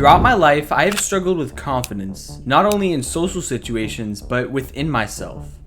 Throughout my life, I have struggled with confidence, not only in social situations, but within myself.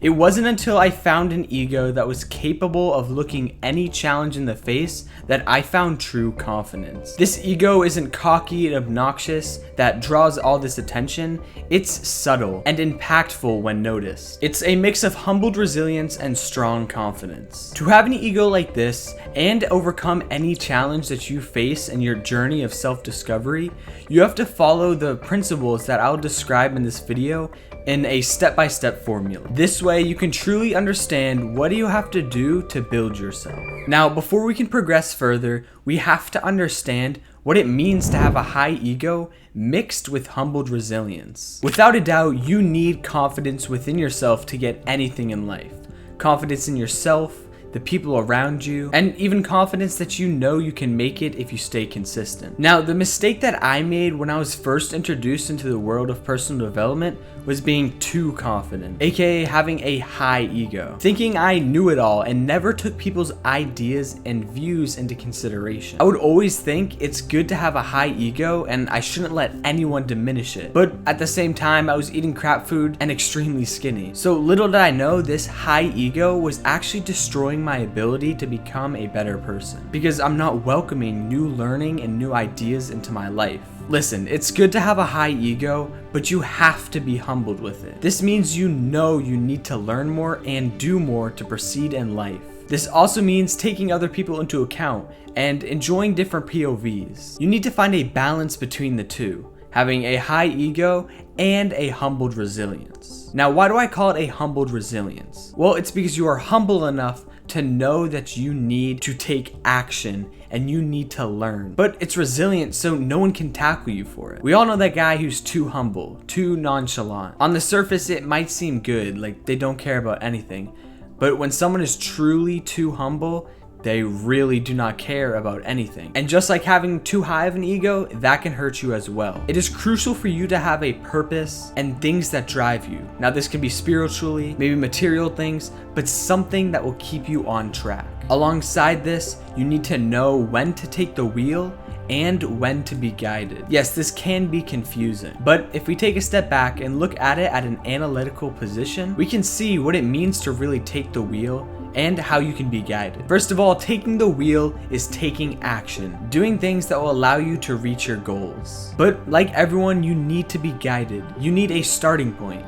It wasn't until I found an ego that was capable of looking any challenge in the face that I found true confidence. This ego isn't cocky and obnoxious that draws all this attention. It's subtle and impactful when noticed. It's a mix of humbled resilience and strong confidence. To have an ego like this and overcome any challenge that you face in your journey of self-discovery, you have to follow the principles that I'll describe in this video in a step-by-step formula. This way you can truly understand what you have to do to build yourself. Now, before we can progress further, we have to understand what it means to have a high ego mixed with humbled resilience. Without a doubt, you need confidence within yourself to get anything in life. Confidence in yourself, the people around you, and even confidence that you know you can make it if you stay consistent. Now, the mistake that I made when I was first introduced into the world of personal development was being too confident, aka having a high ego, thinking I knew it all and never took people's ideas and views into consideration. I would always think it's good to have a high ego and I shouldn't let anyone diminish it, but at the same time I was eating crap food and extremely skinny. So little did I know this high ego was actually destroying my ability to become a better person, because I'm not welcoming new learning and new ideas into my life. Listen, it's good to have a high ego, but you have to be humbled with it. This means you know you need to learn more and do more to proceed in life. This also means taking other people into account and enjoying different POVs. You need to find a balance between the two, having a high ego and a humbled resilience. Now, why do I call it a humbled resilience? Well, it's because you are humble enough to know that you need to take action and you need to learn. But it's resilient so no one can tackle you for it. We all know that guy who's too humble, too nonchalant. On the surface, it might seem good, like they don't care about anything. But when someone is truly too humble, they really do not care about anything. And just like having too high of an ego, that can hurt you as well. It is crucial for you to have a purpose and things that drive you. Now, this can be spiritually, maybe material things, but something that will keep you on track. Alongside this, you need to know when to take the wheel and when to be guided. Yes, this can be confusing, but if we take a step back and look at it at an analytical position, we can see what it means to really take the wheel and how you can be guided. First of all, taking the wheel is taking action, doing things that will allow you to reach your goals. But like everyone, you need to be guided. You need a starting point.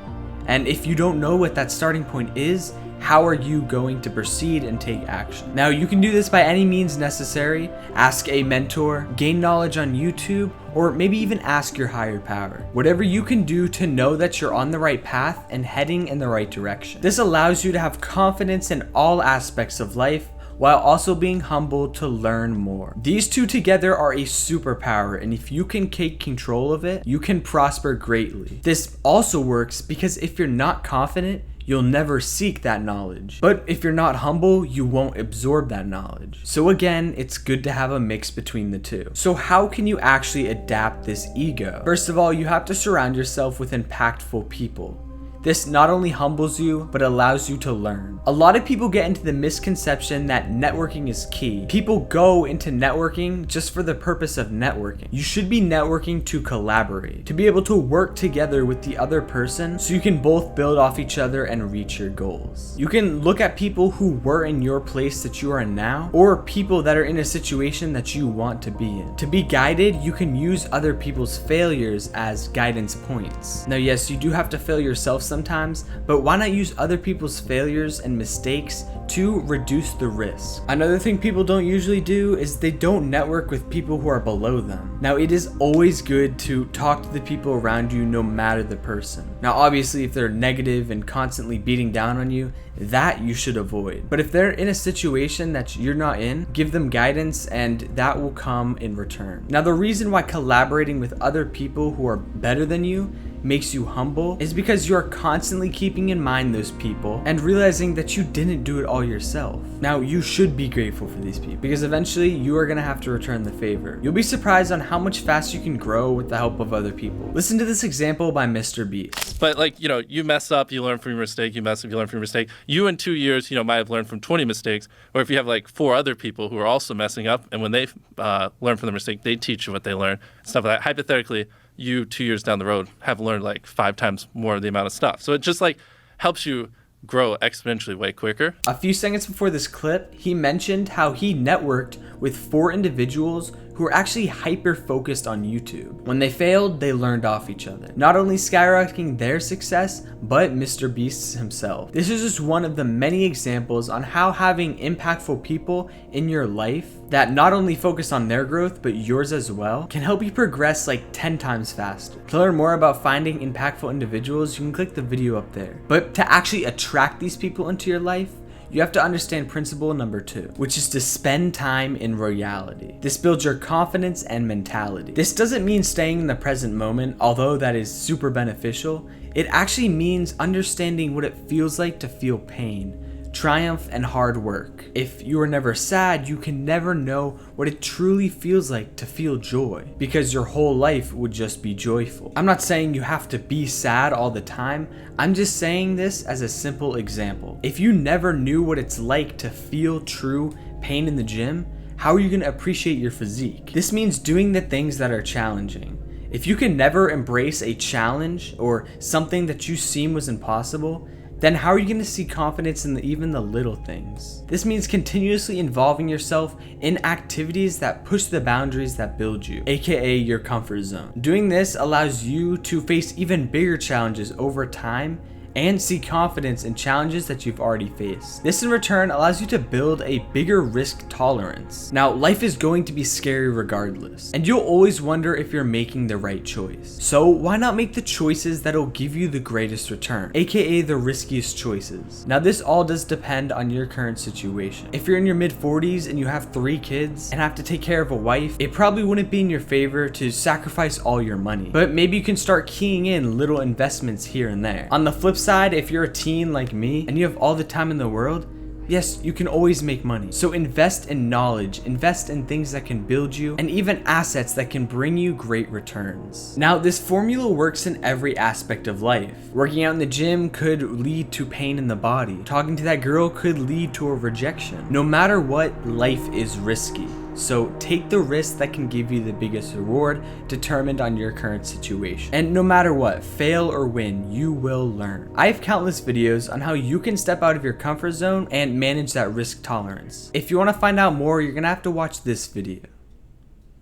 And if you don't know what that starting point is, how are you going to proceed and take action? Now, you can do this by any means necessary. Ask a mentor, gain knowledge on YouTube, or maybe even ask your higher power. Whatever you can do to know that you're on the right path and heading in the right direction. This allows you to have confidence in all aspects of life while also being humble to learn more. These two together are a superpower, and if you can take control of it, you can prosper greatly. This also works because if you're not confident, you'll never seek that knowledge. But if you're not humble, you won't absorb that knowledge. So again, it's good to have a mix between the two. So how can you actually adapt this ego? First of all, you have to surround yourself with impactful people. This not only humbles you, but allows you to learn. A lot of people get into the misconception that networking is key. People go into networking just for the purpose of networking. You should be networking to collaborate, to be able to work together with the other person so you can both build off each other and reach your goals. You can look at people who were in your place that you are in now, or people that are in a situation that you want to be in. To be guided, you can use other people's failures as guidance points. Now, yes, you do have to fail yourself sometimes, but why not use other people's failures and mistakes to reduce the risk? Another thing people don't usually do is they don't network with people who are below them. Now, it is always good to talk to the people around you no matter the person. Now, obviously, if they're negative and constantly beating down on you, that you should avoid. But if they're in a situation that you're not in, give them guidance and that will come in return. Now, the reason why collaborating with other people who are better than you makes you humble is because you are constantly keeping in mind those people and realizing that you didn't do it all yourself. Now, you should be grateful for these people because eventually you are going to have to return the favor. You'll be surprised on how much faster you can grow with the help of other people. Listen to this example by Mr. Beast. But like, you mess up, you learn from your mistake, you mess up, you learn from your mistake. You in 2 years, might have learned from 20 mistakes. Or if you have like 4 other people who are also messing up, and when they learn from their mistake, they teach you what they learn, stuff like that. Hypothetically, you 2 years down the road have learned like 5 times more of the amount of stuff. So it just like helps you grow exponentially way quicker. A few seconds before this clip, he mentioned how he networked with 4 individuals who were actually hyper focused on YouTube. When they failed, they learned off each other, not only skyrocketing their success, but Mr. Beast himself. This is just one of the many examples on how having impactful people in your life that not only focus on their growth, but yours as well, can help you progress like 10 times faster. To learn more about finding impactful individuals, you can click the video up there. But to actually attract these people into your life, you have to understand principle number 2, which is to spend time in reality. This builds your confidence and mentality. This doesn't mean staying in the present moment, although that is super beneficial. It actually means understanding what it feels like to feel pain, triumph, and hard work. If you are never sad, you can never know what it truly feels like to feel joy, because your whole life would just be joyful. I'm not saying you have to be sad all the time. I'm just saying this as a simple example. If you never knew what it's like to feel true pain in the gym, how are you going to appreciate your physique? This means doing the things that are challenging. If you can never embrace a challenge or something that you seem was impossible, then how are you going to see confidence in even the little things? This means continuously involving yourself in activities that push the boundaries that build you, aka your comfort zone. Doing this allows you to face even bigger challenges over time and see confidence in challenges that you've already faced. This in return allows you to build a bigger risk tolerance. Now, life is going to be scary regardless, and you'll always wonder if you're making the right choice. So why not make the choices that'll give you the greatest return, aka the riskiest choices? Now, this all does depend on your current situation. If you're in your mid-40s and you have 3 kids and have to take care of a wife, it probably wouldn't be in your favor to sacrifice all your money. But maybe you can start keying in little investments here and there. On the flip side, if you're a teen like me and you have all the time in the world, yes, you can always make money. So invest in knowledge, invest in things that can build you, and even assets that can bring you great returns. Now, this formula works in every aspect of life. Working out in the gym could lead to pain in the body. Talking to that girl could lead to a rejection. No matter what, life is risky. So take the risk that can give you the biggest reward determined on your current situation. And no matter what, fail or win, you will learn. I have countless videos on how you can step out of your comfort zone and manage that risk tolerance. If you want to find out more, you're gonna have to watch this video.